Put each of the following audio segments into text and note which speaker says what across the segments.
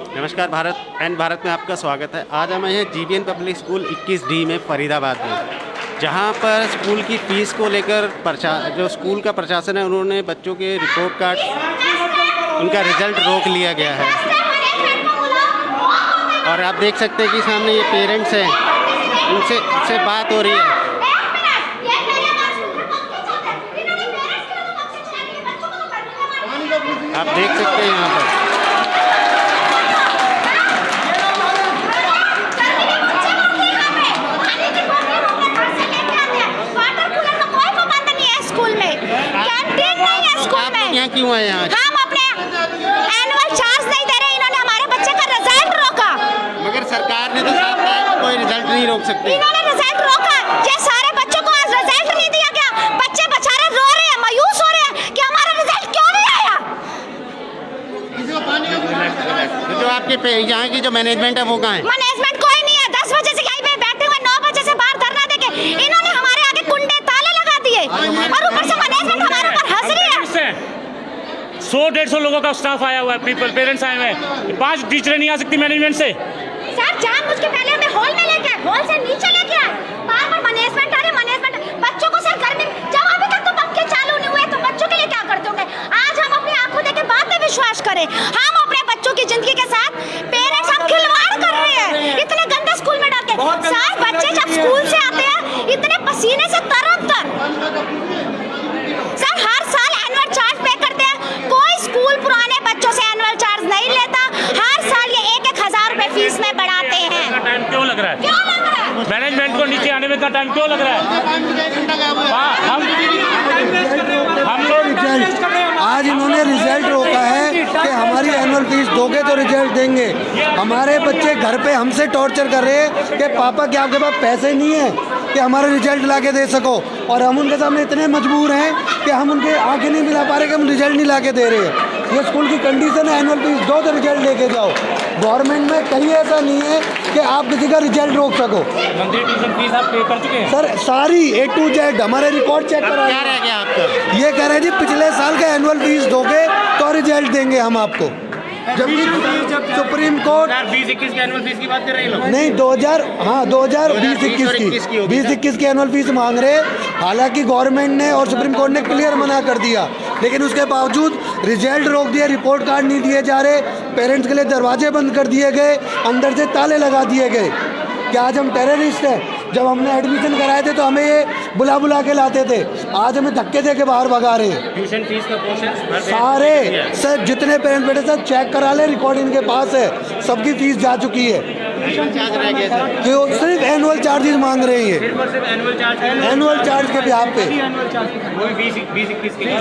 Speaker 1: नमस्कार, भारत में आपका स्वागत है। आज हम हैं जीबीएन पब्लिक स्कूल 21D में फरीदाबाद में, जहां पर स्कूल की फ़ीस को लेकर जो स्कूल का प्रशासन है उन्होंने बच्चों के रिपोर्ट कार्ड, उनका रिज़ल्ट रोक लिया गया है। और आप देख सकते हैं कि सामने ये पेरेंट्स हैं, उनसे बात हो रही है। आप देख सकते हैं यहाँ पर यहाँ क्यों आए हैं?
Speaker 2: हम अपने एनुअल चार्ज नहीं दे रहे, इन्होंने हमारे बच्चे का रिजल्ट रोका।
Speaker 1: मगर सरकार ने तो साफ कहा है कि कोई रिजल्ट नहीं रोक सकते।
Speaker 2: इन्होंने रिजल्ट रोका, ये सारे बच्चों को आज रिजल्ट नहीं दिया गया। बच्चे बेचारे रो रहे हैं, मायूस हो रहे हैं कि हमारा रिजल्ट क्यों नहीं आया।
Speaker 1: तो जो आपके यहाँ की जो मैनेजमेंट है वो कहाँ है?
Speaker 2: मैनेजमेंट कोई नहीं है। 10 बजे से यहीं पे बैठे हुए, 9 बजे से बाहर धरना देके इन्होंने हमारे आगे कुंडे ताले लगा दिए और ऊपर से मैनेजमेंट हमारे ऊपर हंस रही है।
Speaker 3: 100-150 लोगों का स्टाफ आया हुआ है, पेरेंट्स आए हुए हैं। 5 टीचरें नहीं आ सकती मैनेजमेंट से।
Speaker 2: सर जानबूझ के पहले हमें हॉल में लेके आए, हॉल से नीचे लेके आए। बार-बार मैनेजमेंट आ रही, मैनेजमेंट बच्चों को सर घर में जब अभी तक तो पंखे चालू नहीं हुए तो बच्चों के लिए क्या कर दोगे? आज हम अपनी आंखों देख के बात पे विश्वास करें। हम अपने बच्चों की जिंदगी के साथ पेरेंट्स हम खिलवाड़ कर रहे हैं इतने गंदे स्कूल में डाल के। सर बच्चे जब स्कूल से आते हैं इतने पसीने से तर-तर। सर हर साल एनुअल चार्ज पे करते हैं, कोई स्कूल पुराने बच्चों से एनुअल चार्ज नहीं लेता। हर साल ये 1-1 हजार रुपए फीस में बढ़ाते हैं।
Speaker 3: टाइम क्यों लग रहा है?
Speaker 2: क्यों लग रहा है?
Speaker 3: मैनेजमेंट को नीचे आने में इतना टाइम क्यों लग रहा है? हम लोग
Speaker 4: आज इन्होंने रिजल्ट रोका है कि हमारी एनुअल फीस दोगे तो रिजल्ट देंगे। हमारे बच्चे घर पे हमसे टॉर्चर कर रहे हैं कि पापा क्या आपके पास पैसे नहीं है कि हमारा रिजल्ट ला के दे सको, और हम उनके सामने इतने मजबूर हैं कि हम उनके आंखें नहीं मिला पा रहे कि हम रिजल्ट नहीं ला के दे रहे हैं। ये स्कूल की कंडीशन है, एनुअल फीस दो तो रिजल्ट लेके जाओ। गवर्नमेंट में कहीं ऐसा नहीं है कि आप किसी का रिजल्ट रोक सको।
Speaker 3: मंथली ट्यूशन फीस आप पे कर चुके हैं
Speaker 4: सर सारी A to Z हमारे रिकॉर्ड चेक करा।
Speaker 1: क्या रह गया आपका?
Speaker 4: ये कह रहे हैं जी पिछले साल का एनुअल फीस दोगे तो रिजल्ट देंगे हम आपको। जबकि सुप्रीम कोर्ट
Speaker 3: 2021 की एनुअल फीस की बात कर रहे हैं लोग।
Speaker 4: नहीं 2020-21 की 2021 की एनुअल फीस मांग रहे। हालांकि गवर्नमेंट ने और सुप्रीम कोर्ट ने क्लियर मना कर दिया, लेकिन उसके बावजूद रिजल्ट रोक दिए, रिपोर्ट कार्ड नहीं दिए जा रहे, पेरेंट्स के लिए दरवाजे बंद कर दिए गए, अंदर से ताले लगा दिए गए। क्या आज हम टेररिस्ट हैं? जब हमने एडमिशन कराए थे तो हमें ये बुला के लाते थे, आज हमें धक्के दे के बाहर भगा रहे हैं।
Speaker 3: ट्यूशन फीस का पोर्शन
Speaker 4: सारे सर जितने पेरेंट्स बैठे सब चेक करा ले, रिकॉर्ड इनके पास है, सबकी फीस जा चुकी है। क्यों सिर्फ एनुअल चार्जेस मांग रहे हैं? एनुअल चार्ज के बिहाफ पे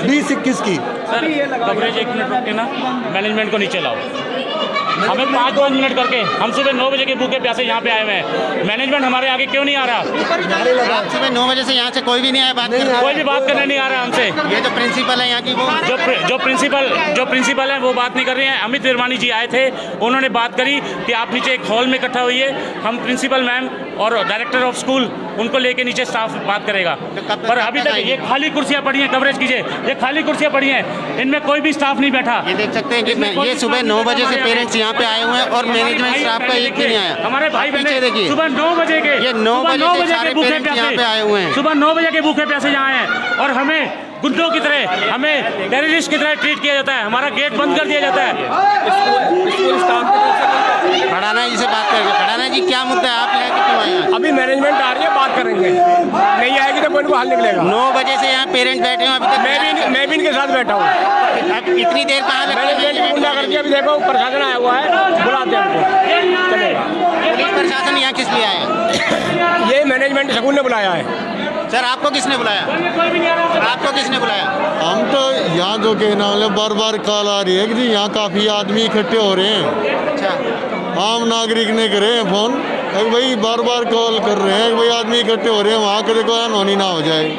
Speaker 4: 20-21 की।
Speaker 3: सर कवरेज 1 मिनट रोक के ना मैनेजमेंट को नीचे लाओ। हमें 5-5 मिनट करके हम सुबह 9 बजे के भूखे प्यासे यहाँ पे आए हुए हैं। मैनेजमेंट हमारे आगे क्यों नहीं आ रहा?
Speaker 1: आप सुबह 9 बजे से यहाँ से कोई भी नहीं आया बात करने?
Speaker 3: कोई भी बात करने नहीं आ रहा हमसे।
Speaker 1: ये जो प्रिंसिपल है यहाँ की वो
Speaker 3: जो प्रिंसिपल है वो बात नहीं कर रही हैं। अमित विरवानी जी आए थे, उन्होंने बात करी कि आप नीचे एक हॉल में इकट्ठा होइए, हम प्रिंसिपल मैम और डायरेक्टर ऑफ स्कूल उनको लेके नीचे स्टाफ बात करेगा। पर अभी तक ये खाली कुर्सियाँ पड़ी हैं, कवरेज कीजिए, ये खाली कुर्सियाँ पड़ी हैं, इनमें कोई भी स्टाफ नहीं बैठा।
Speaker 1: ये देख सकते हैं कि ये सुबह 9 बजे से पेरेंट्स यहाँ पे आए हुए हैं और मैनेजमेंट स्टाफ का एक भी नहीं आया।
Speaker 3: हमारे भाई
Speaker 1: पीछे देखिए,
Speaker 3: सुबह 9 बजे के
Speaker 1: ये 9 बजे से सारे पेरेंट्स यहाँ पे आए हुए हैं।
Speaker 3: सुबह 9 बजे के भूखे प्यासे यहाँ हैं और हमें गुंडों की तरह, हमें टेररिस्ट की तरह ट्रीट किया जाता है। हमारा गेट बंद कर दिया जाता है।
Speaker 5: स्कूल स्टाफ
Speaker 1: खड़ाना जी से बात करेंगे। खड़ाना जी क्या मुद्दा है, आप यहाँ क्यों आए हैं?
Speaker 5: अभी मैनेजमेंट आ रही है, बात करेंगे, नहीं आएगी तो कोई हल निकलेगा।
Speaker 1: 9 बजे से यहाँ पेरेंट्स बैठे हैं, अभी तक
Speaker 5: मैं भी इनके साथ बैठा हूँ।
Speaker 1: अब इतनी देर कहाँ लगी?
Speaker 5: मैनेजमेंट गुंडा करके अभी देखो प्रशासन आया हुआ है, बुलाते हैं हमको, चलेगा।
Speaker 1: पुलिस प्रशासन यहाँ किस लिए आया?
Speaker 5: ये मैनेजमेंट स्कूल ने बुलाया है।
Speaker 1: सर आपको किसने बुलाया? आपको किसने बुलाया?
Speaker 6: हम तो यहाँ जो कहना वाले बार बार कॉल आ रही है कि यहाँ काफ़ी आदमी इकट्ठे हो रहे हैं।
Speaker 1: अच्छा,
Speaker 6: आम नागरिक ने करे हैं फ़ोन, भाई बार बार कॉल कर रहे हैं कि भाई आदमी इकट्ठे हो रहे हैं, वहाँ के देखो अनहोनी ना हो जाए।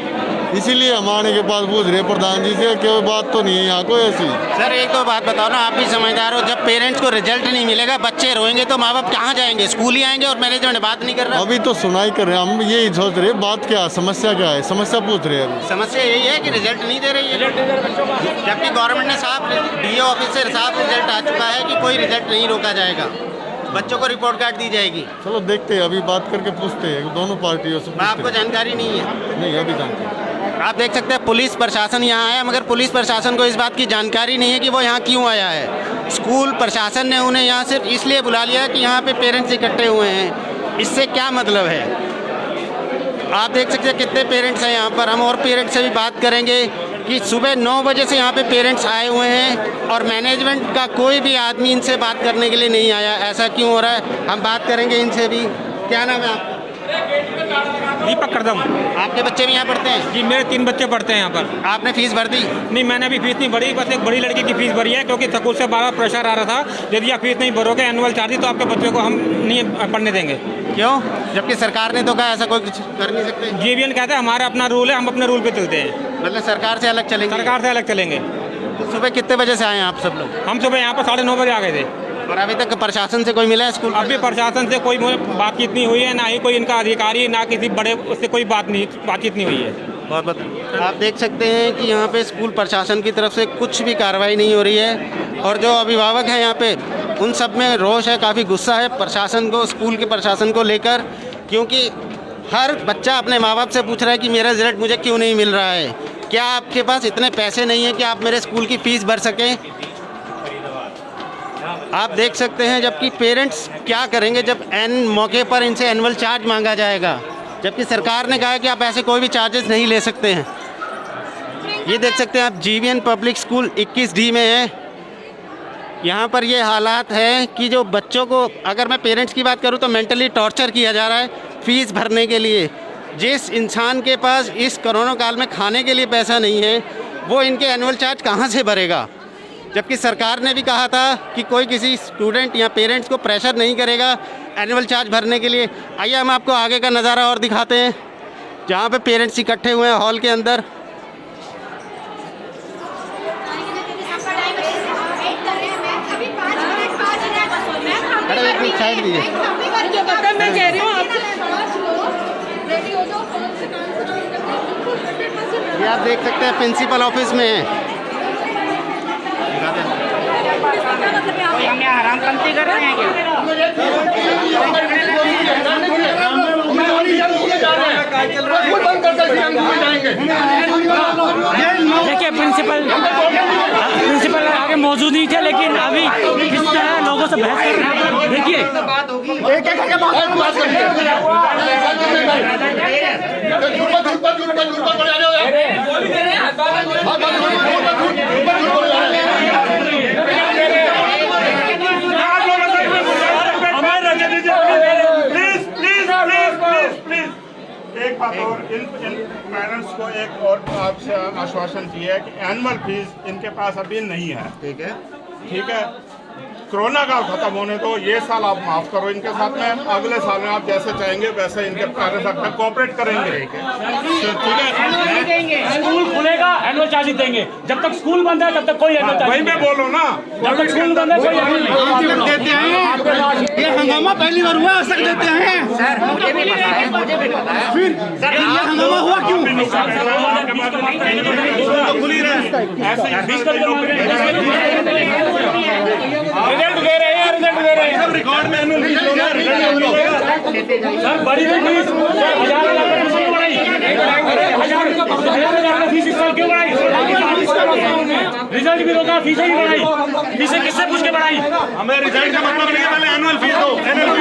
Speaker 6: इसीलिए हम आने के बाद पूछ रहे प्रधान जी से, कोई बात तो नहीं है यहाँ कोई ऐसी।
Speaker 1: सर एक तो बात बताओ ना, आप भी समझदार हो, जब पेरेंट्स को रिजल्ट नहीं मिलेगा, बच्चे रोएंगे, तो माँ बाप कहाँ जाएंगे? स्कूल ही आएंगे और मैनेजमेंट बात नहीं कर रहा।
Speaker 6: अभी तो सुनाई कर रहे हैं, हम यही सोच रहे हैं बात क्या, समस्या क्या है, समस्या पूछ रहे हैं अभी।
Speaker 1: समस्या यही है कि रिजल्ट नहीं दे रही है, जबकि गवर्नमेंट ने साफ, डीओ ऑफिसर साफ रिजल्ट आ चुका है कि कोई रिजल्ट नहीं रोका जाएगा, बच्चों को रिपोर्ट कार्ड दी जाएगी।
Speaker 6: चलो देखते हैं, अभी बात करके पूछते हैं दोनों पार्टियों से।
Speaker 1: आपको जानकारी नहीं है?
Speaker 6: नहीं, अभी जानकारी।
Speaker 1: आप देख सकते हैं पुलिस प्रशासन यहाँ आया, मगर पुलिस प्रशासन को इस बात की जानकारी नहीं है कि वो यहाँ क्यों आया है। स्कूल प्रशासन ने उन्हें यहाँ सिर्फ इसलिए बुला लिया कि यहाँ पे पेरेंट्स इकट्ठे हुए हैं। इससे क्या मतलब है? आप देख सकते हैं कितने पेरेंट्स हैं यहाँ पर। हम और पेरेंट्स से भी बात करेंगे कि सुबह 9 बजे से यहाँ पे पेरेंट्स आए हुए हैं और मैनेजमेंट का कोई भी आदमी इनसे बात करने के लिए नहीं आया। ऐसा क्यों हो रहा है, हम बात करेंगे इनसे भी। क्या नाम है आपका?
Speaker 7: दीपक करदम।
Speaker 1: आपके बच्चे भी यहाँ पढ़ते हैं?
Speaker 7: जी, मेरे 3 बच्चे पढ़ते हैं यहाँ पर।
Speaker 1: आपने फीस भर दी?
Speaker 7: नहीं, मैंने अभी फीस नहीं भरी, बस एक बड़ी लड़की की फीस भरी है, क्योंकि स्कूल से बार-बार प्रेशर आ रहा था, यदि आप फीस नहीं भरोगे एनुअल चार्जेस तो आपके बच्चों को हम नहीं पढ़ने देंगे।
Speaker 1: क्यों? जबकि सरकार ने तो कहा ऐसा कोई कुछ कर नहीं सकते।
Speaker 7: जीवीएन कहता है हमारा अपना रूल है, हम अपने रूल पे चलते हैं।
Speaker 1: मतलब सरकार से अलग चलेंगे?
Speaker 7: सरकार से अलग चलेंगे।
Speaker 1: तो सुबह कितने बजे से आए हैं आप सब लोग?
Speaker 7: हम सुबह यहाँ पर 9:30 बजे आ गए थे।
Speaker 1: और अभी तक प्रशासन से कोई मिला है? स्कूल
Speaker 7: अभी प्रशासन से कोई बातचीत नहीं हुई है, ना ही कोई इनका अधिकारी, ना किसी बड़े उससे कोई बातचीत नहीं हुई है।
Speaker 1: बहुत बहुत आप देख सकते हैं कि यहाँ पे स्कूल प्रशासन की तरफ से कुछ भी कार्रवाई नहीं हो रही है, और जो अभिभावक हैं यहाँ पे उन सब में रोष है, काफ़ी गुस्सा है प्रशासन को, स्कूल के प्रशासन को लेकर, क्योंकि हर बच्चा अपने माँ बाप से पूछ रहा है कि मेरा रिजल्ट मुझे क्यों नहीं मिल रहा है। क्या आपके पास इतने पैसे नहीं हैं कि आप मेरे स्कूल की फ़ीस भर सकें? आप देख सकते हैं, जबकि पेरेंट्स क्या करेंगे जब एन मौके पर इनसे एनुअल चार्ज मांगा जाएगा, जबकि सरकार ने कहा है कि आप ऐसे कोई भी चार्जेस नहीं ले सकते हैं। ये देख सकते हैं आप, जीवीएन पब्लिक स्कूल 21D में है। यहाँ पर ये हालात हैं कि जो बच्चों को, अगर मैं पेरेंट्स की बात करूँ तो मेंटली टॉर्चर किया जा रहा है फ़ीस भरने के लिए। जिस इंसान के पास इस कोरोना काल में खाने के लिए पैसा नहीं है, वो इनके एनुअल चार्ज कहाँ से भरेगा? जबकि सरकार ने भी कहा था कि कोई किसी स्टूडेंट या पेरेंट्स को प्रेशर नहीं करेगा एनुअल चार्ज भरने के लिए। आइए हम आपको आगे का नज़ारा और दिखाते हैं, जहाँ पे पेरेंट्स इकट्ठे हुए हैं हॉल के अंदर। अरे एक मिनट साइड दीजिए। ये आप देख सकते हैं प्रिंसिपल ऑफिस में है।
Speaker 5: हमने हरामपंती कर रहे हैं
Speaker 8: देखिए, प्रिंसिपल आगे मौजूद नहीं थे, लेकिन अभी किस तरह लोगों से बहस कर रहे हैं। देखिए,
Speaker 9: एक बात और, इन पेरेंट्स को एक और आपसे आश्वासन दिया है कि एनुअल फीस इनके पास अभी नहीं है। ठीक है, कोरोना का खत्म होने दो, ये साल आप माफ करो इनके साथ में, अगले साल में आप जैसे चाहेंगे वैसे इनके पेरेंट्स अपना कोऑपरेट करेंगे। ठीक है,
Speaker 3: स्कूल खुलेगा एनुअल चार्जेस देंगे, जब तक स्कूल बंद है तब तक कोई एनुअल चार्ज।
Speaker 9: वही मैं बोलो ना,
Speaker 3: जब तक स्कूल बंद है कोई एनुअल नहीं
Speaker 5: देते हैं। ये हंगामा पहली बार हुआ, आज तक देते हैं। सर मुझे भी पता है, फिर सर ये हंगामा हुआ क्यों?
Speaker 3: रिजल्ट दे रहे हैं, रिजल्ट दे रहे हैं, सब रिकॉर्ड में एनुअल फीस लो ना, सर बड़ी फीस, सर 1000 फीस क्यों बढ़ाई? 1000 फीस इस साल क्यों बढ़ाई? रिजल्ट भी रोका, फीसें भी बढ़ाई। फीसें किससे पूछ के बढ़ाई?
Speaker 9: हमें रिजल्ट का मतलब नहीं है, पहले एनुअल फीस दो। एनुअल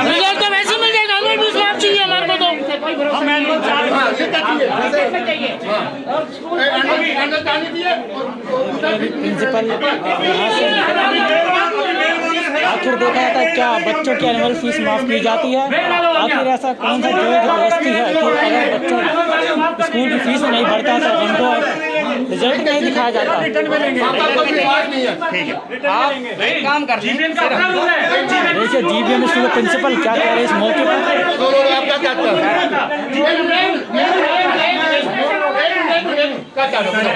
Speaker 8: रिजल्ट तो वैसे मिल जाएगा, एनुअल फीस माफ चाहिए हमारे को। तो
Speaker 3: हम एनुअल चार्ज
Speaker 8: प्रिंसिपल आखिर देखा जाता है क्या बच्चों की एनुअल फीस माफ़ की जाती है? आखिर ऐसा कौन सा जोर जबरदस्ती है कि अगर बच्चों स्कूल की फीस नहीं भरता तो उनको रिजल्ट नहीं दिखाया जाता।
Speaker 7: एक काम कर
Speaker 3: जीबीएन का अपना रूल है।
Speaker 8: देखिए जीबीएम स्कूल के प्रिंसिपल क्या कह रहे हैं इस मौके पर।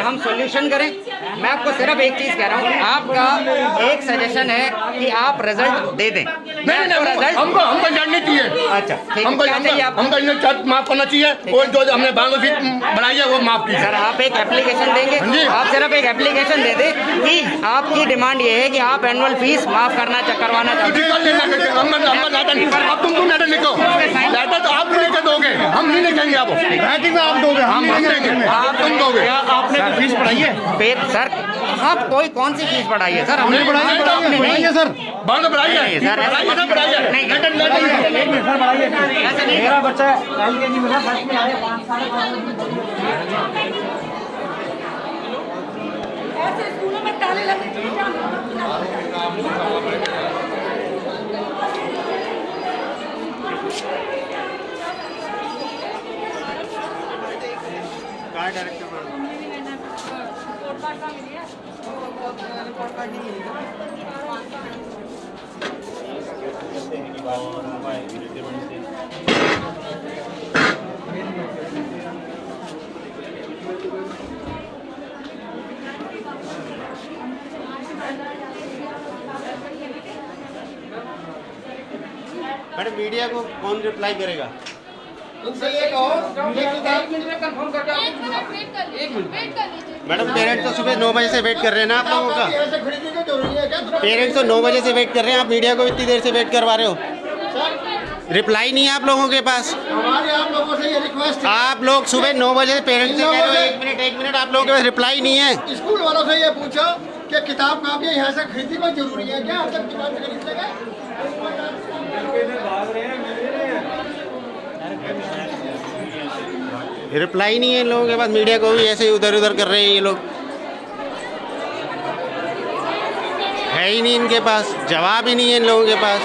Speaker 7: हम सॉल्यूशन करें। मैं आपको सिर्फ एक चीज कह रहा हूँ, आपका एक सजेशन है कि आप रिजल्ट दे दें। रिजल्ट
Speaker 6: हमको रिजल्ट नहीं चाहिए।
Speaker 7: अच्छा
Speaker 6: हमको रिजल्ट माफ करना चाहिए और जो हमने बांग्ला फीस बढ़ाई है वो माफ कीजिए।
Speaker 7: सर आप एक एप्लीकेशन देंगे, आप सिर्फ एक एप्लीकेशन दे दें कि आपकी डिमांड ये है कि आप एनुअल फीस माफ करवाना चाहते हैं।
Speaker 6: अब तुम लेटर लिखो, लेटर तो आप लिख के दोगे, हम नहीं लिखेंगे। आप राइटिंग में आप दोगे, हम नहीं लिखेंगे, आप तुम दोगे।
Speaker 7: आपने फीस बढ़ाई है सर? आप कौन सी फीस बढ़ाई है सर? हमने बढ़ाई है सर,
Speaker 6: बांग्ला बढ़ाई है
Speaker 7: सर, नहीं
Speaker 8: मेरा बच्चा LKG में फर्स्ट में आया 5 साल
Speaker 2: ऐसे स्कूलों में ताले लगे
Speaker 1: मैडम मीडिया को कौन रिप्लाई करेगा? मैडम पेरेंट्स तो सुबह 9 बजे से वेट कर रहे हैं ना आप लोगों का। पेरेंट्स तो 9 बजे से वेट कर रहे हैं, आप मीडिया को इतनी देर से वेट करवा रहे हो। रिप्लाई नहीं है आप लोगों के पास।
Speaker 4: आप लोगों से ये रिक्वेस्ट
Speaker 1: आप लोग सुबह 9 बजे पेरेंट्स से कह रहे हो 1 मिनट आप लोगों के पास रिप्लाई नहीं है।
Speaker 4: स्कूल वालों से ये पूछो कि किताब कापियाँ यहाँ से खरीदनी कोई जरूरी है क्या? अब तक किताब खरीद लेगा।
Speaker 1: रिप्लाई नहीं है इन लोगों के पास, मीडिया को भी ऐसे ही उधर उधर कर रहे हैं ये लोग। है ही नहीं इनके पास, जवाब ही नहीं है इन लोगों के पास।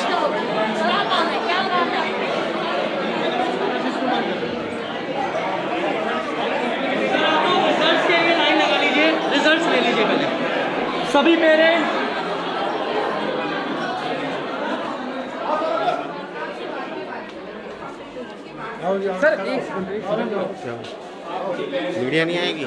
Speaker 8: रिजल्ट्स ले लीजिए पहले सभी पेरेंट।
Speaker 1: सर मीडिया नहीं आएगी।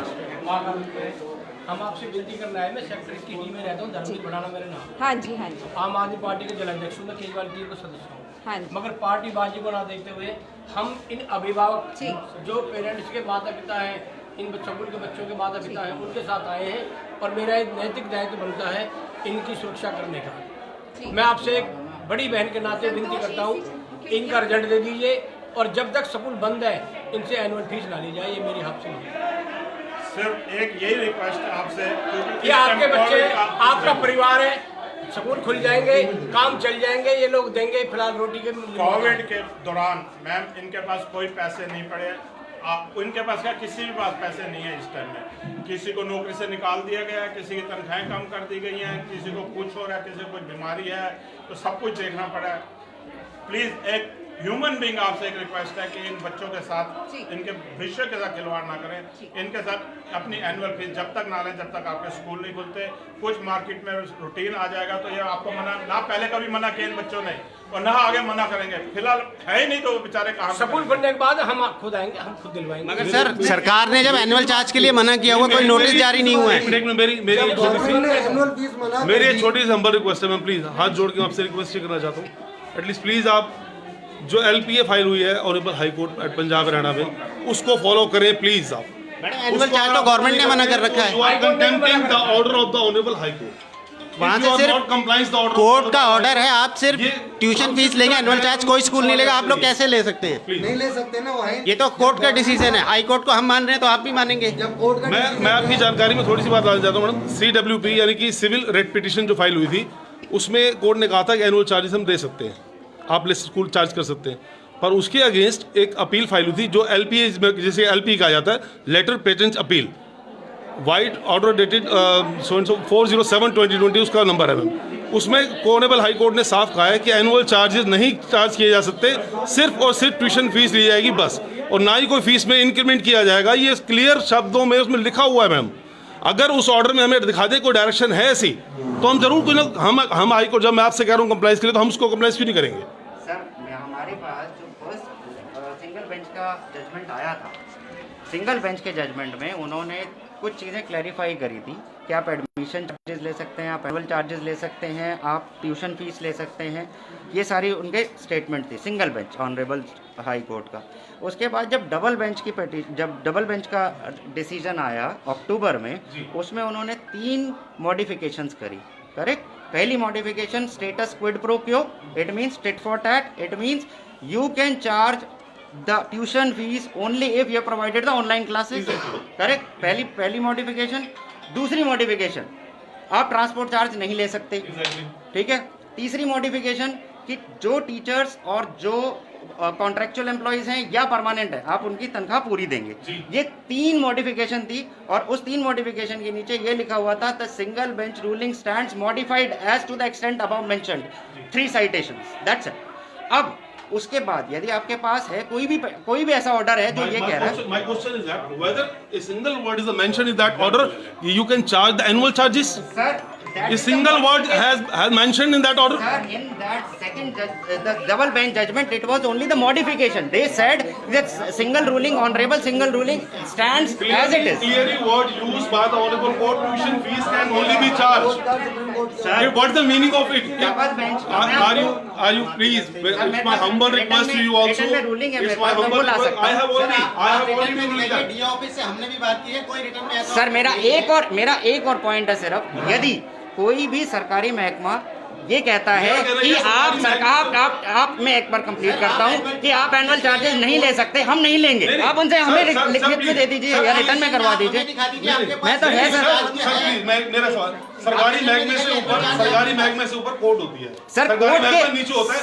Speaker 10: हम आपसे विनती करना है, मैं सेक्टर 21 में रहता हूँ, धर्मवीर बढ़ाना मेरा नाम।
Speaker 2: हाँ जी हाँ जी।
Speaker 10: आम आदमी पार्टी के जिलाध्यक्ष हूँ, मैं केजरीवाल टीम का सदस्य हूँ।
Speaker 2: हाँ जी।
Speaker 10: मगर पार्टी बाजी को ना देखते हुए हम इन अभिभावक जो पेरेंट्स के माता पिता हैं, इन स्कूल के बच्चों के माता पिता हैं, उनके साथ आए हैं और मेरा एक नैतिक दायित्व बनता है इनकी सुरक्षा करने का। मैं आपसे एक बड़ी बहन के नाते विनती करता हूँ, इनका रिजल्ट दे दीजिए और जब तक स्कूल बंद है इनसे एनुअल फीस ना ली जाए, ये मेरी आपसे है।
Speaker 9: सिर्फ एक यही रिक्वेस्ट है आपसे,
Speaker 10: ये आपके बच्चे, आपका परिवार है, स्कूल खुल जाएंगे, काम चल जाएंगे, ये लोग देंगे फिलहाल रोटी के।
Speaker 9: कोविड के दौरान मैम इनके पास कोई पैसे नहीं पड़े, इनके पास क्या किसी भी पास पैसे नहीं है इस टाइम में। किसी को नौकरी से निकाल दिया गया है, किसी की तनख्वाहें कम कर दी गई हैं, किसी को कुछ हो रहा है, किसी को कोई बीमारी है, तो सब कुछ देखना पड़ा है। प्लीज़ एक ह्यूमन बीइंग आपसे एक रिक्वेस्ट है कि इन बच्चों के साथ, इनके भविष्य के साथ खिलवाड़ ना करें। इनके साथ अपनी एनुअल फीस जब तक ना लें जब तक आपके स्कूल नहीं खुलते। कुछ मार्केट में रूटीन आ जाएगा तो ये आपको मना ना, पहले कभी मना किया इन बच्चों ने और ना आगे मना करेंगे। फिलहाल है ही नहीं तो बेचारे कहाँ।
Speaker 10: स्कूल खुलने के बाद हम खुद आएंगे, हम खुद दिलवाएंगे।
Speaker 1: मगर सर सरकार ने जब एनुअल चार्ज के लिए मना किया हुआ, कोई नोटिस जारी नहीं हुआ है।
Speaker 11: मेरी एक छोटी सी हम्बल रिक्वेस्ट है, मैं प्लीज़ हाथ जोड़ के आपसे रिक्वेस्ट करना चाहता हूँ, एटलीस्ट प्लीज़ आप जो LPA फाइल हुई है honourable high court at Punjab Haryana में, उसको फॉलो करें प्लीज़। आप
Speaker 1: एनुअल चार्ज तो गवर्नमेंट ने मना कर रखा है।
Speaker 11: You are contempting the order of the honourable high court.
Speaker 1: वहाँ से सिर्फ कोर्ट का ऑर्डर है, आप सिर्फ ट्यूशन फीस लेंगे, एनुअल चार्ज कोई स्कूल नहीं लेगा। आप लोग कैसे ले सकते हैं?
Speaker 4: नहीं ले सकते ना, वो है।
Speaker 1: ये तो कोर्ट का डिसीजन है, हाई कोर्ट को हम मान रहे हैं तो आप भी मानेंगे।
Speaker 4: जब कोर्ट का
Speaker 11: मैं आपकी जानकारी में थोड़ी सी बात डालना चाहता हूँ मैडम। CWP यानी कि सिविल रेट पिटिशन जो फाइल हुई थी, उसमें कोर्ट ने कहा था कि एनुअल चार्जेस हम दे सकते हैं, आप ले स्कूल चार्ज कर सकते हैं, पर उसके अगेंस्ट एक अपील फाइल हुई थी जो LPA जिसे LP कहा जाता है, letter patent appeal, white order dated 407/2020 उसका नंबर है मैम। उसमें ऑनरेबल हाई कोर्ट ने साफ कहा है कि एनुअल चार्जेस नहीं चार्ज किए जा सकते, सिर्फ और सिर्फ ट्यूशन फीस ली जाएगी बस, और ना ही कोई फीस में इंक्रीमेंट किया जाएगा। ये क्लियर शब्दों में उसमें लिखा हुआ है मैम। अगर उस ऑर्डर में हमें दिखा दे कोई डायरेक्शन है ऐसी, तो हम जरूर कोई ना, हम हाई कोर्ट, जब मैं आपसे कह रहा हूँ कंप्लाइंस के लिए, तो हम उसको कंप्लाइंस क्यों नहीं करेंगे?
Speaker 12: सर हमारे पास जो फर्स्ट सिंगल बेंच का जजमेंट आया था, सिंगल बेंच के जजमेंट में उन्होंने कुछ चीज़ें क्लैरिफाई करी थी कि आप एडमिशन चार्जेस ले सकते हैं, आप एनुअल चार्जेस ले सकते हैं, आप ट्यूशन फीस ले सकते हैं, ये सारी उनके स्टेटमेंट थी single bench honourable high court का। उसके बाद जब डबल बेंच का डिसीजन आया अक्टूबर में, उसमें उन्होंने 3 मॉडिफिकेशंस करी, करेक्ट। पहली मॉडिफिकेशन स्टेटस क्विड प्रो क्यो, it means tit for tat, it means you can charge the tuition fees only if you have provided the online classes, correct। पहली modification. दूसरी मॉडिफिकेशन, आप ट्रांसपोर्ट चार्ज नहीं ले सकते, ठीक है। तीसरी मॉडिफिकेशन कि जो टीचर्स और जो कॉन्ट्रेक्चुअल एम्प्लॉइज हैं या परमानेंट है, आप उनकी तनख्वाह पूरी देंगे। ये 3 मॉडिफिकेशन थी, और उस 3 मॉडिफिकेशन के नीचे ये लिखा हुआ था, the single bench ruling stands modified as to the extent above mentioned, 3 citations, that's it. अब उसके बाद यदि आपके पास है कोई भी ऐसा ऑर्डर है जो ये कह रहा है,
Speaker 11: my question is that whether a single word is mentioned in that order, you can charge the annual charges.
Speaker 12: Sir,
Speaker 11: a single word has mentioned in that order.
Speaker 12: Sir, in that second the double bench judgment, it was only the modification. They said that honorable single ruling stands as it is.
Speaker 11: Clearly word used by the honorable court, tuition fees can only be charged. Sir, what's the meaning of it?
Speaker 12: Double bench.
Speaker 11: Are you please? It's my humble request to you also. It's my humble request. I have already been ruling that.
Speaker 5: DO office से हमने भी बात की है, कोई return में ऐसा।
Speaker 12: Sir मेरा एक और पॉइंट है सिर्फ, यदि कोई भी सरकारी महकमा ये कहता है कि आप मैं एक बार कंप्लीट करता हूँ कि आप एनुअल चार्जेस नहीं ले सकते, हम नहीं लेंगे, आप उनसे हमें लिखित में दे दीजिए या रिटर्न में करवा दीजिए। मैं तो है सर,
Speaker 11: मेरा सवाल, सरकारी महकमे से ऊपर कोर्ट होती है,
Speaker 12: सर कोर्ट के
Speaker 11: नीचे होता है,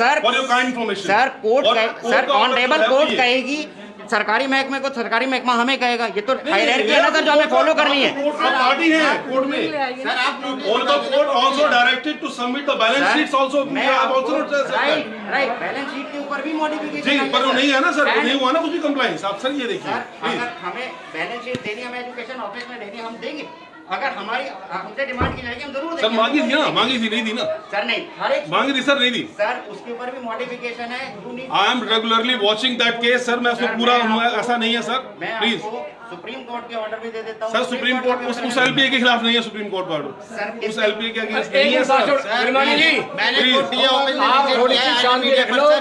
Speaker 12: सर ऑनरेबल कोर्ट कहेगी सरकारी महकमे को, सरकारी महकमा हमें कहेगा, ये तो हायरार्की है ना सर, जो हमें फॉलो करनी है।
Speaker 11: पार्टी है कोर्ट में,
Speaker 12: सर आप
Speaker 11: court also directed to submit the balance sheets also,
Speaker 12: right, balance sheet के ऊपर भी मॉडिफिकेशन
Speaker 11: जी, पर वो नहीं है ना सर, नहीं हुआ ना कुछ भी कंप्लाइंस। आप सर ये देखिए,
Speaker 12: अगर हमें बैलेंस शीट देनी, हमें एजुकेशन ऑफिस में देनी, हम देंगे। अगर हमसे डिमांड की जाएगी हम जरूर देंगे।
Speaker 11: सर मांगी थी ना, मांगी थी, नहीं दी ना
Speaker 12: सर, नहीं हर एक
Speaker 11: मांगी थी सर, नहीं दी
Speaker 12: सर, उसके ऊपर भी मॉडिफिकेशन है।
Speaker 11: I M regularly watching that case sir, मैं उसको पूरा, ऐसा नहीं है सर, प्लीज।
Speaker 12: सुप्रीम कोर्ट के ऑर्डर भी दे देता हूँ
Speaker 11: सर, सुप्रीम कोर्ट उस एलपीए के खिलाफ नहीं है, सुप्रीम कोर्ट का ऑर्डर उस एलपीए के अगेंस्ट नहीं है सर।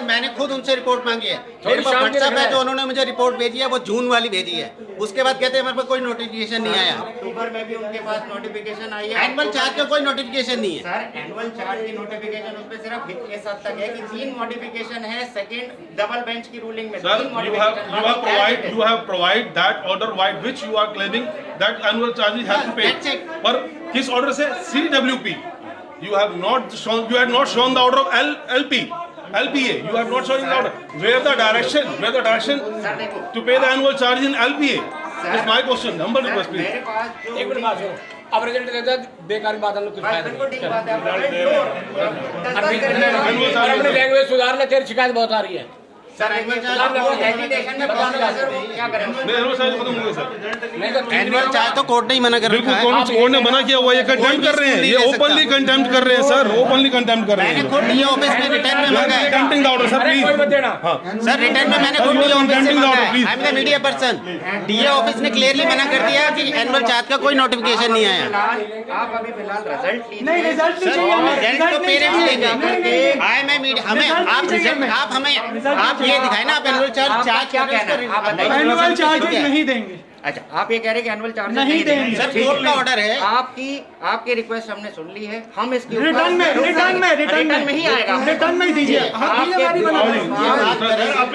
Speaker 5: मैंने खुद उनसे रिपोर्ट मांगी है, मेरे पास व्हाट्सएप है, जो उन्होंने मुझे रिपोर्ट भेजी है वो जून वाली भेजी है। उसके बाद कहते हैं हमारे पास कोई नोटिफिकेशन नहीं आया।
Speaker 12: अक्टूबर में भी उनके पास नोटिफिकेशन आई है,
Speaker 5: एनुअल चार्ज का कोई नोटिफिकेशन नहीं है
Speaker 12: सर। एनुअल चार्ज की नोटिफिकेशन उस पे सिर्फ इस हद तक है कि 3 मॉडिफिकेशन है सेकंड डबल बेंच की रूलिंग में।
Speaker 11: Sir, you have provide that order by which you are claiming that annual charges have to pay. पर किस ऑर्डर से? CWP. You had not shown the order of LPA. You have not shown the order. Where the direction to pay the annual charge in LPA? That's my question. Humble request, please.
Speaker 10: एक minute बात सुनो, अब result देता है, बेकार बात हम लोग कुछ फायदा नहीं। अपनी लैंग्वेज सुधार ले, तेरी शिकायत बहुत आ रही है।
Speaker 12: सर एजुकेशन में क्या करें?
Speaker 5: एनुअल चार्ज तो कोर्ट ने ही मना कर रखा है।
Speaker 11: कोर्ट ने मना किया हुआ, ये कंटेम्प्ट कर रहे हैं, ये ओपनली कंटेम्प्ट कर रहे हैं सर, ओपनली कंटेम्प्ट कर रहे हैं।
Speaker 5: मैंने खुद डीओ ऑफिस में रिटर्न में मांगा है,
Speaker 11: contempting the order sir, please.
Speaker 5: Sir return में मैंने खुद डीओ ऑफिस से मांगा है। I am the media person. DO office ने क्लियरली मना कर दिया कि एनुअल चार्ज का कोई नोटिफिकेशन नहीं आया।
Speaker 12: आप अभी फिलहाल रिजल्ट
Speaker 5: रिजल्ट तो पेरेंट्स लेंगे। आई एम मीडिया, हमें आप रिजल्ट, आप हमें आप ये दिखाए ना, आप एनुअल चार्ज
Speaker 12: क्या कहना है? आप बताइए।
Speaker 8: एनुअल चार्जेस नहीं देंगे।
Speaker 12: अच्छा, आप ये कह रहे हैं कि एनुअल चार्जेस
Speaker 8: नहीं देंगे।
Speaker 5: सर कोर्ट का ऑर्डर है।
Speaker 12: आपकी रिक्वेस्ट हमने सुन ली है, हम इसकी
Speaker 8: रिटर्न में
Speaker 12: ही आएगा,
Speaker 8: रिटर्न में ही दीजिए।
Speaker 9: अभी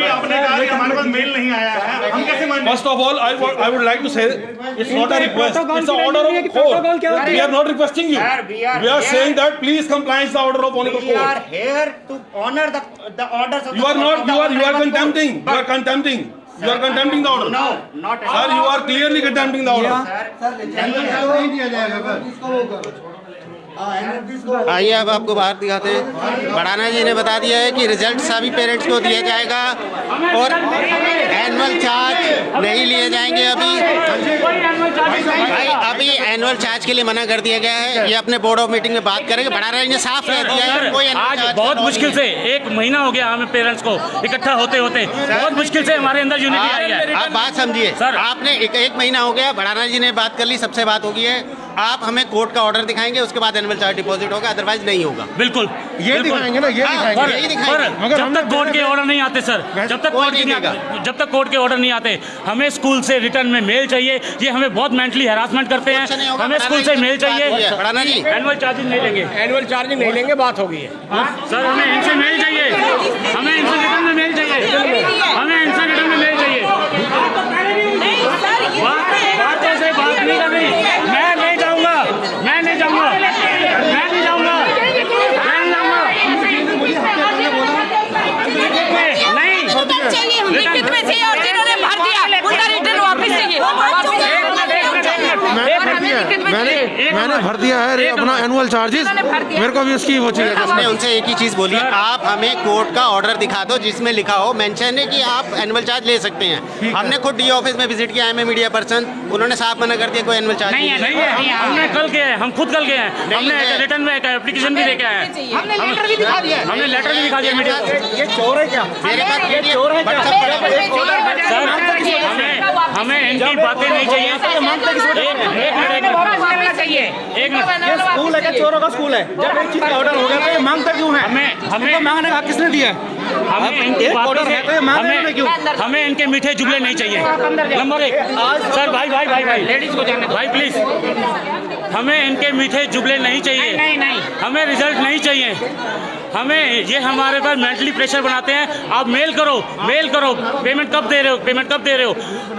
Speaker 9: आपने कहा कि हमारे पास मेल नहीं आया है, हम कैसे मान?
Speaker 11: First of all, I would like to say it's not a request, it's an order of court. We are not requesting you. We are saying that please compliance the order of honorable
Speaker 12: We are
Speaker 11: court.
Speaker 12: here to honor the orders of
Speaker 11: You are not. You are contempting. You are contempting. You are contempting the order.
Speaker 12: No, not at
Speaker 11: Sir,
Speaker 12: all.
Speaker 11: you are clearly contempting the order.
Speaker 4: नहीं दिया जाएगा।
Speaker 5: आइए अब आपको बाहर दिखाते हैं। बढ़ाना जी ने बता दिया है कि रिजल्ट सभी पेरेंट्स को दिया जाएगा और एनुअल चार्ज नहीं लिए जाएंगे। अभी एनुअल चार्ज के लिए मना कर दिया गया है, ये अपने बोर्ड ऑफ मीटिंग में बात करेंगे। बढ़ा ने साफ कह दिया है कोई
Speaker 3: आज बहुत मुश्किल से 1 महीना हो गया हमें पेरेंट्स को इकट्ठा होते होते, बहुत मुश्किल से हमारे अंदर यूनिटी आई है।
Speaker 5: आप बात समझिए सर, आपने एक महीना हो गया, बढ़ाना जी ने बात कर ली, सबसे बात होगी है, आप हमें कोर्ट का ऑर्डर दिखाएंगे, उसके बाद एनुअल चार्ज डिपॉजिट होगा, अदरवाइज नहीं होगा।
Speaker 3: बिल्कुल
Speaker 6: ये दिखाएंगे ना, ये दिखाएंगे,
Speaker 5: यही दिखाएंगे।
Speaker 3: जब तक कोर्ट के ऑर्डर नहीं आते सर, जब तक कोर्ट के ऑर्डर नहीं आते, हमें स्कूल से रिटर्न में मेल चाहिए। ये हमें बहुत मेंटली हैरासमेंट करते हैं, हमें स्कूल से मेल चाहिए।
Speaker 5: बढ़ाना जी
Speaker 3: एनुअल चार्जेस नहीं लेंगे,
Speaker 10: एनुअल चार्ज नहीं लेंगे, बात हो गई है
Speaker 3: सर। हमें इनसे मेल चाहिए, हमें इनसे रिटर्न में मेल चाहिए, हमें इनसे रिटर्न में मेल चाहिए। बातों से बात नहीं कर रही, मैं नहीं जाऊंगा, मैं नहीं जाऊंगा, मैं नहीं जाऊंगा, मैं नहीं जाऊंगा। नहीं
Speaker 2: चाहिए, हम लिखित में थे और जिन्होंने भर दिया उनका रिटर्न वापस चाहिए।
Speaker 6: मैंने भर दिया है अपना एनुअल चार्जेस, मेरे को भी उसकी वो चाहिए।
Speaker 5: हमने उनसे एक ही चीज़ बोली, आप हमें कोर्ट का ऑर्डर दिखा दो जिसमें लिखा हो, मेंशन है कि आप एनुअल चार्ज ले सकते हैं। हमने खुद डी ऑफिस में विजिट किया है, मीडिया पर्सन, उन्होंने साफ मना कर दिया कोई एनुअल चार्ज नहीं है।
Speaker 3: हमने कल गए हैं, हम खुद कल गए हैं, हमने रिटर्न में एक एप्लीकेशन भी लेके आए हैं,
Speaker 2: हमने लेटर भी दिखा दिया,
Speaker 3: हमने लेटर भी दिखा दिया मीडिया को।
Speaker 5: ये चोर है क्या? मेरे पास चोर है क्या?
Speaker 3: सर हमें इनकी बातें नहीं चाहिए। एक मिनट,
Speaker 8: स्कूल है क्या? चोरों का स्कूल है। जब एक चीज का ऑर्डर हो गया तो ये मांगता क्यों है?
Speaker 3: हमें
Speaker 8: मांगने का किसने दिया?
Speaker 3: हमें इनकी
Speaker 8: ऑर्डर है तो ये मांग रहे हैं क्यों?
Speaker 3: हमें इनके मीठे जुगले नहीं चाहिए। नंबर 1 सर, भाई लेडीज को जाने भाई प्लीज, हमें इनके मीठे जुगले नहीं चाहिए। नहीं, हमें रिजल्ट नहीं चाहिए। हमें ये हमारे पर मेंटली प्रेशर बनाते हैं। आप मेल करो, पेमेंट कब दे रहे हो।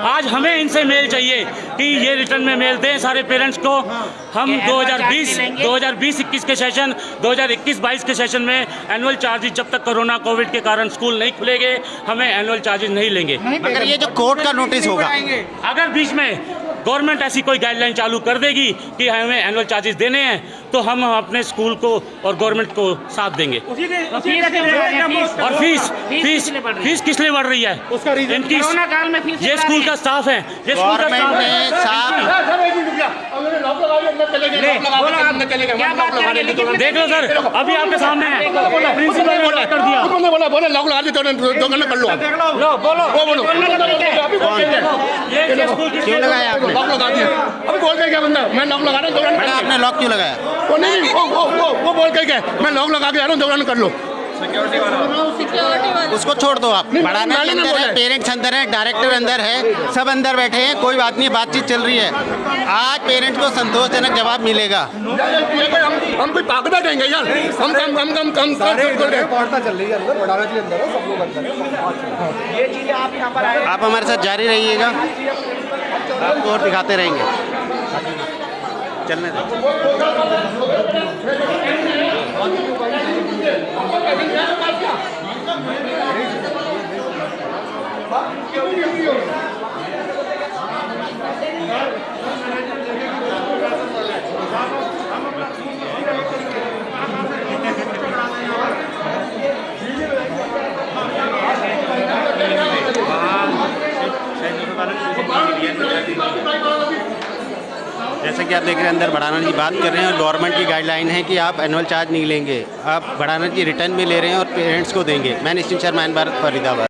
Speaker 3: आज हमें इनसे मेल चाहिए कि ये रिटर्न में मेल दें सारे पेरेंट्स को। हम 2020-21 के सेशन, 2021-22 के सेशन में एनुअल चार्जेस, जब तक कोरोना कोविड के कारण स्कूल नहीं खुलेंगे, हमें एनुअल चार्जेस नहीं लेंगे।
Speaker 5: मगर ये जो कोर्ट का नोटिस होगा,
Speaker 3: अगर बीच में गवर्नमेंट ऐसी कोई गाइडलाइन चालू कर देगी कि हमें एनुअल चार्जेस देने हैं, तो हम अपने स्कूल को और गवर्नमेंट को साथ देंगे। और फीस किस लिए बढ़ रही है? इनकी ये स्कूल का स्टाफ है, ये स्कूल का स्टाफ है। देख लो सर, अभी आपके सामने है, प्रिंसिपल ने ऑर्डर कर दिया।
Speaker 6: बोला लॉक लगा दो घंटे कर लो। बोलो
Speaker 3: ये स्कूल
Speaker 5: क्यों लगाया आपने?
Speaker 6: लॉक लगा दिया। अभी बोल के क्या बंदा, मैं लॉक लगा रहा हूँ 2 घंटे।
Speaker 5: आपने लॉक क्यों लगाया?
Speaker 6: वो नहीं, वो बोल के क्या, मैं लॉक लगा के आ रहा हूँ 2 घंटे कर लो।
Speaker 5: उसको छोड़ दो आप। बढ़ाना अंदर है, पेरेंट्स अंदर है, डायरेक्टर अंदर है, सब अंदर बैठे हैं, कोई बात नहीं, बातचीत चल रही है। आज पेरेंट्स को संतोषजनक जवाब मिलेगा।
Speaker 6: हम कोई पागदा देंगे यार, हम
Speaker 4: वार्ता चल रही है अंदर, बढ़ाना जी अंदर है, सब लोग अंदर है। ये चीजें आप यहाँ पर आए,
Speaker 5: आप हमारे साथ जारी रहिएगा, आपको और दिखाते रहेंगे। चलने जैसा कि आप देख रहे हैं, अंदर बढ़ाना जी बात कर रहे हैं और गवर्नमेंट की गाइडलाइन है कि आप एनुअल चार्ज नहीं लेंगे, आप बढ़ाना जी रिटर्न में ले रहे हैं और पेरेंट्स को देंगे। मैं निश्चिंत शर्मा, भारत, फरीदाबाद।